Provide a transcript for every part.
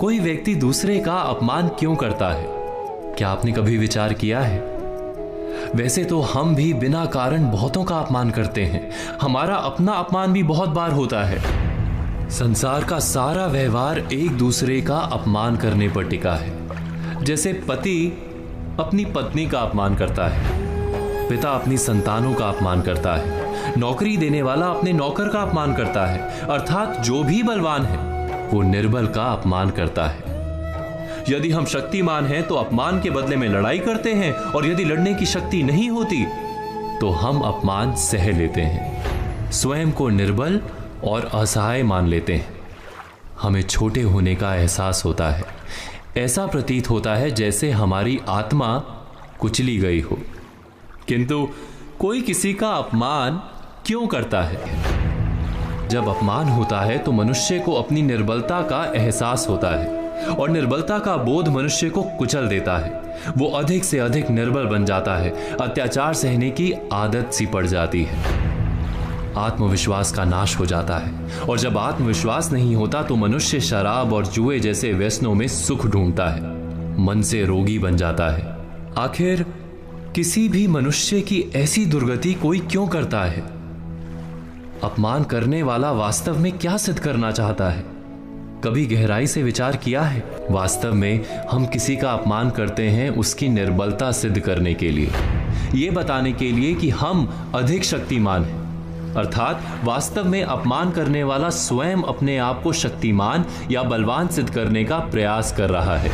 कोई व्यक्ति दूसरे का अपमान क्यों करता है? क्या आपने कभी विचार किया है? वैसे तो हम भी बिना कारण बहुतों का अपमान करते हैं। हमारा अपना अपमान भी बहुत बार होता है। संसार का सारा व्यवहार एक दूसरे का अपमान करने पर टिका है। जैसे पति अपनी पत्नी का अपमान करता है, पिता अपनी संतानों का अपमान करता है, नौकरी देने वाला अपने नौकर का अपमान करता है, अर्थात जो भी बलवान है वो निर्बल का अपमान करता है। यदि हम शक्तिमान हैं तो अपमान के बदले में लड़ाई करते हैं, और यदि लड़ने की शक्ति नहीं होती तो हम अपमान सह लेते हैं, स्वयं को निर्बल और असहाय मान लेते हैं। हमें छोटे होने का एहसास होता है। ऐसा प्रतीत होता है जैसे हमारी आत्मा कुचली गई हो। किंतु कोई किसी का अपमान क्यों करता है? जब अपमान होता है तो मनुष्य को अपनी निर्बलता का एहसास होता है, और निर्बलता का बोध मनुष्य को कुचल देता है। वो अधिक से अधिक निर्बल बन जाता है, अत्याचार सहने की आदत सी पड़ जाती है, आत्मविश्वास का नाश हो जाता है। और जब आत्मविश्वास नहीं होता तो मनुष्य शराब और जुए जैसे व्यसनों में सुख ढूंढता है, मन से रोगी बन जाता है। आखिर किसी भी मनुष्य की ऐसी दुर्गति कोई क्यों करता है? अपमान करने वाला वास्तव में क्या सिद्ध करना चाहता है? कभी गहराई से विचार किया है? वास्तव में हम किसी का अपमान करते हैं उसकी निर्बलता सिद्ध करने के लिए, ये बताने के लिए कि हम अधिक शक्तिमान हैं। अर्थात वास्तव में अपमान करने वाला स्वयं अपने आप को शक्तिमान या बलवान सिद्ध करने का प्रयास कर रहा है।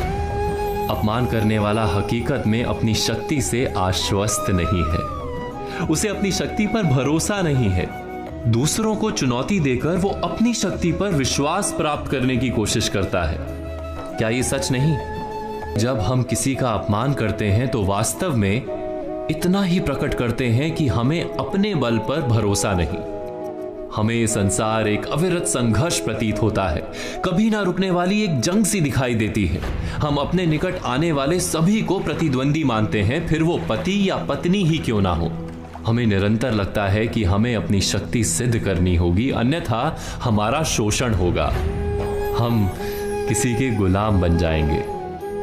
अपमान करने वाला हकीकत में अपनी शक्ति से आश्वस्त नहीं है, उसे अपनी शक्ति पर भरोसा नहीं है। दूसरों को चुनौती देकर वो अपनी शक्ति पर विश्वास प्राप्त करने की कोशिश करता है। क्या ये सच नहीं? जब हम किसी का अपमान करते हैं तो वास्तव में इतना ही प्रकट करते हैं कि हमें अपने बल पर भरोसा नहीं। हमें संसार एक अविरत संघर्ष प्रतीत होता है, कभी ना रुकने वाली एक जंग सी दिखाई देती है। हम अपने निकट आने वाले सभी को प्रतिद्वंदी मानते हैं, फिर वो पति या पत्नी ही क्यों ना हो। हमें निरंतर लगता है कि हमें अपनी शक्ति सिद्ध करनी होगी, अन्यथा हमारा शोषण होगा, हम किसी के गुलाम बन जाएंगे।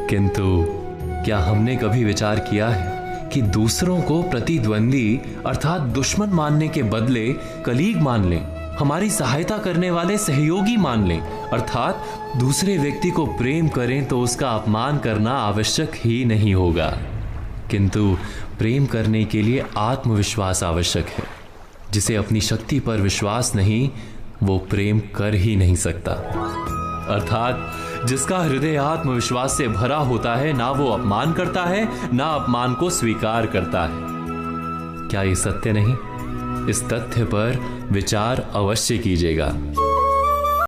किंतु क्या हमने कभी विचार किया है कि दूसरों को प्रतिद्वंदी अर्थात दुश्मन मानने के बदले कलीग मान लें, हमारी सहायता करने वाले सहयोगी मान लें, अर्थात दूसरे व्यक्ति को प्रेम करें तो उसका अपमान करना आवश्यक ही नहीं होगा। किंतु प्रेम करने के लिए आत्मविश्वास आवश्यक है। जिसे अपनी शक्ति पर विश्वास नहीं, वो प्रेम कर ही नहीं सकता। अर्थात जिसका हृदय आत्मविश्वास से भरा होता है, ना वो अपमान करता है, ना अपमान को स्वीकार करता है। क्या ये सत्य नहीं? इस तथ्य पर विचार अवश्य कीजिएगा।